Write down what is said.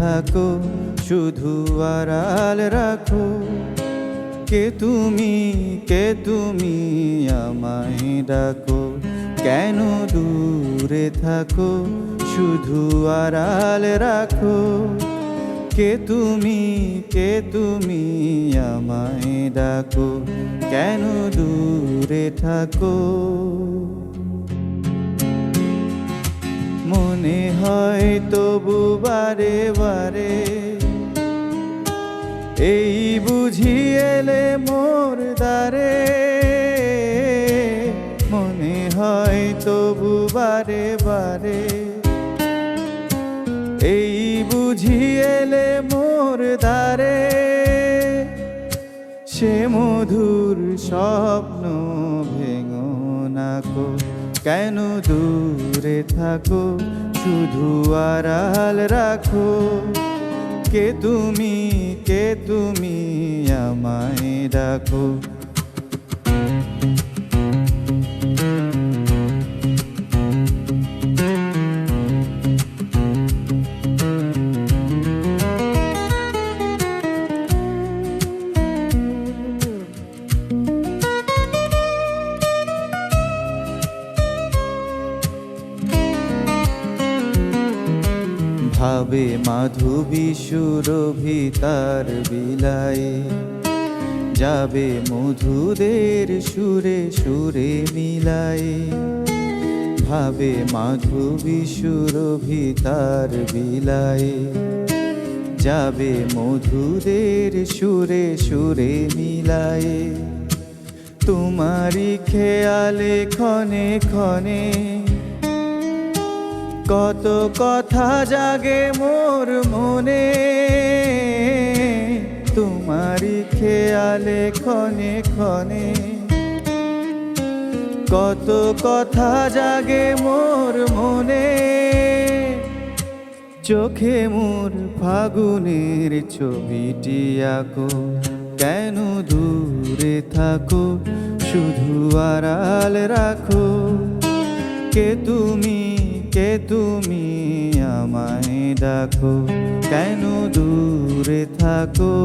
থাকো, শুধু আড়াল রাখো। কে তুমি আমায় ডাকো, কেন দূরে থাকো, শুধু আড়াল রাখো। কে তুমি আমায় ডাকো, কেন দূরে থাকো। মনে হয় তবু বারে বারে, এই বুঝি এলে মোর দ্বারে। মনে হয় তবু বারে বারে, এই বুঝি এলে মোর দ্বারে। সে মধুর স্বপ্ন ভেঙো না কো, কেন দূরে থাকো, শুধু আড়াল রাখো। কে তুমি আমায় ডাকো। ভাবে মাধবী সুরভি তার বিলায়ে, যাবে মধুদের সুরে সুরে মিলায়ে। ভাবে মাধবী সুরভি তার বিলায়ে, যাবে মধুদের সুরে সুরে মিলায়ে। তোমারি খেয়ালে ক্ষণে ক্ষণে, কত কথা জাগে মোর মনে। তোমারি খেয়ালে ক্ষণে ক্ষণে, কত কথা জাগে মোর মনে। চোখে মোর ফাগুনের ছবিটি আঁকো, কেন দূরে থাকো, শুধু আড়াল রাখো। কে তুমি আমায় ডাকো, কেন দূরে থাকো।